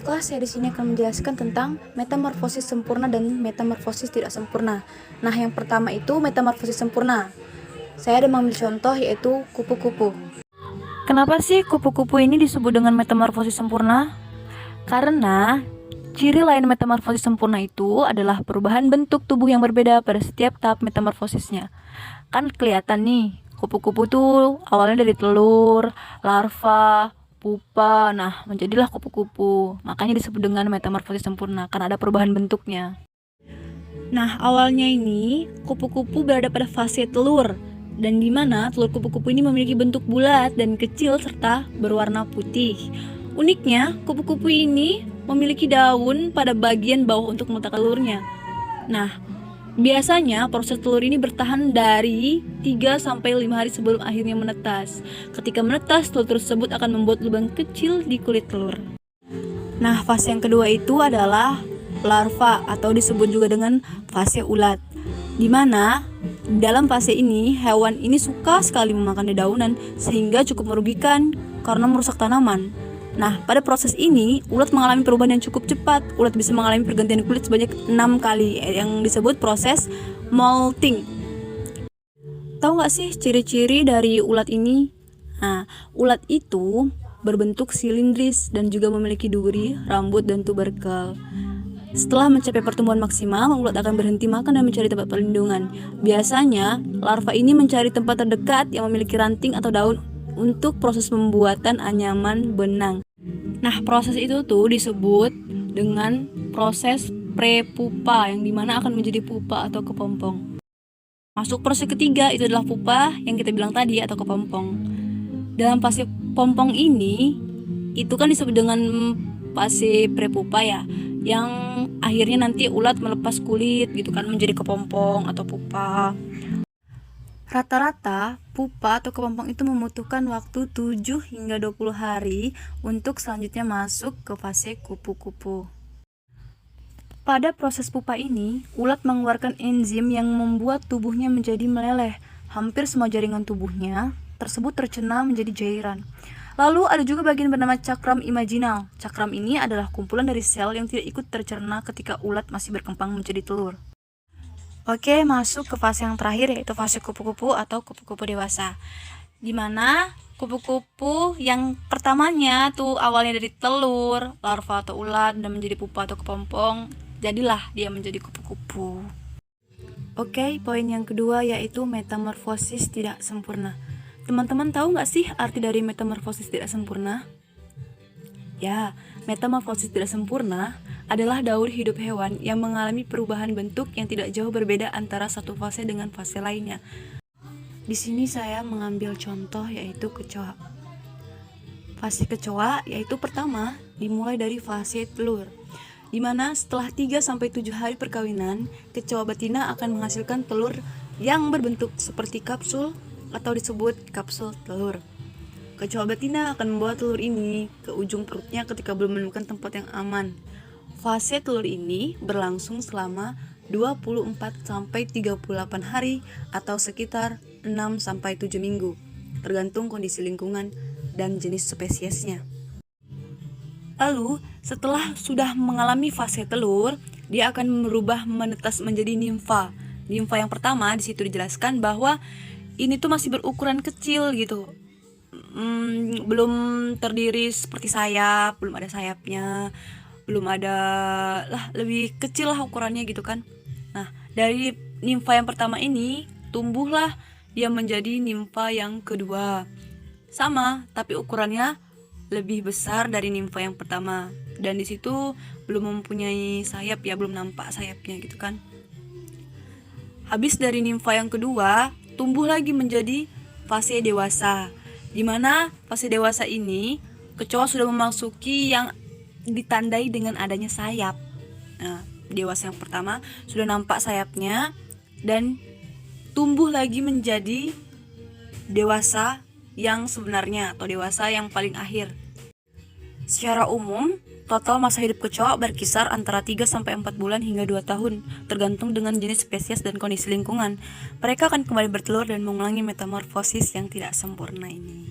Baiklah, saya di sini akan menjelaskan tentang metamorfosis sempurna dan metamorfosis tidak sempurna. Nah, yang pertama itu metamorfosis sempurna. Saya ada mengambil contoh yaitu kupu-kupu. Kenapa sih kupu-kupu ini disebut dengan metamorfosis sempurna? Karena ciri lain metamorfosis sempurna itu adalah perubahan bentuk tubuh yang berbeda pada setiap tahap metamorfosisnya. Kan kelihatan nih, kupu-kupu tuh awalnya dari telur, larva, pupa, nah menjadilah kupu-kupu. Makanya disebut dengan metamorfosis sempurna, karena ada perubahan bentuknya. Nah, awalnya ini kupu-kupu berada pada fase telur, dan di mana telur kupu-kupu ini memiliki bentuk bulat dan kecil serta berwarna putih. Uniknya, kupu-kupu ini memiliki daun pada bagian bawah untuk meletakkan telurnya. Nah, biasanya proses telur ini bertahan dari 3-5 hari sebelum akhirnya menetas. Ketika menetas, telur tersebut akan membuat lubang kecil di kulit telur. Nah, fase yang kedua itu adalah larva atau disebut juga dengan fase ulat. Di mana dalam fase ini hewan ini suka sekali memakan dedaunan sehingga cukup merugikan karena merusak tanaman. Nah, pada proses ini, ulat mengalami perubahan yang cukup cepat. Ulat bisa mengalami pergantian kulit sebanyak 6 kali, yang disebut proses molting. Tahu nggak sih ciri-ciri dari ulat ini? Nah, ulat itu berbentuk silindris dan juga memiliki duri, rambut, dan tuberkel. Setelah mencapai pertumbuhan maksimal, ulat akan berhenti makan dan mencari tempat perlindungan. Biasanya, larva ini mencari tempat terdekat yang memiliki ranting atau daun untuk proses pembuatan anyaman benang. Nah, proses itu tuh disebut dengan proses prepupa, yang dimana akan menjadi pupa atau kepompong. Masuk proses ketiga, itu adalah pupa yang kita bilang tadi atau kepompong. Dalam fase pompong ini, itu kan disebut dengan fase prepupa ya, yang akhirnya nanti ulat melepas kulit gitu kan menjadi kepompong atau pupa. Rata-rata pupa atau kepompong itu membutuhkan waktu 7 hingga 20 hari untuk selanjutnya masuk ke fase kupu-kupu. Pada proses pupa ini, ulat mengeluarkan enzim yang membuat tubuhnya menjadi meleleh. Hampir semua jaringan tubuhnya tersebut tercerna menjadi cairan. Lalu ada juga bagian bernama cakram imaginal. Cakram ini adalah kumpulan dari sel yang tidak ikut tercerna ketika ulat masih berkembang menjadi telur. Oke, masuk ke fase yang terakhir yaitu fase kupu-kupu atau kupu-kupu dewasa. Dimana kupu-kupu yang pertamanya tuh awalnya dari telur, larva atau ulat dan menjadi pupa atau kepompong, jadilah dia menjadi kupu-kupu. Oke, poin yang kedua yaitu metamorfosis tidak sempurna. Teman-teman tahu nggak sih arti dari metamorfosis tidak sempurna? Ya, metamorfosis tidak sempurna adalah daur hidup hewan yang mengalami perubahan bentuk yang tidak jauh berbeda antara satu fase dengan fase lainnya. Di sini saya mengambil contoh yaitu kecoa. Fase kecoa yaitu pertama dimulai dari fase telur, di mana setelah 3-7 hari perkawinan, kecoa betina akan menghasilkan telur yang berbentuk seperti kapsul atau disebut kapsul telur. Kecoa betina akan membawa telur ini ke ujung perutnya ketika belum menemukan tempat yang aman. Fase telur ini berlangsung selama 24-38 hari atau sekitar 6-7 minggu, tergantung kondisi lingkungan dan jenis spesiesnya. Lalu, setelah sudah mengalami fase telur, dia akan berubah menetas menjadi nimfa. Nimfa yang pertama di situ dijelaskan bahwa ini tuh masih berukuran kecil gitu. Belum terdiri seperti sayap, belum ada sayapnya, belum ada lah, lebih kecil lah ukurannya gitu kan. Nah, dari nimfa yang pertama ini tumbuhlah dia menjadi nimfa yang kedua. Sama, tapi ukurannya lebih besar dari nimfa yang pertama. Dan di situ belum mempunyai sayap ya, belum nampak sayapnya gitu kan. Habis dari nimfa yang kedua, tumbuh lagi menjadi fase dewasa. Di mana fase dewasa ini kecoa sudah memasuki yang ditandai dengan adanya sayap. Nah, dewasa yang pertama sudah nampak sayapnya dan tumbuh lagi menjadi dewasa yang sebenarnya atau dewasa yang paling akhir. Secara umum, total masa hidup kecoa berkisar antara 3-4 bulan hingga 2 tahun, tergantung dengan jenis spesies dan kondisi lingkungan. Mereka akan kembali bertelur dan mengulangi metamorfosis yang tidak sempurna ini.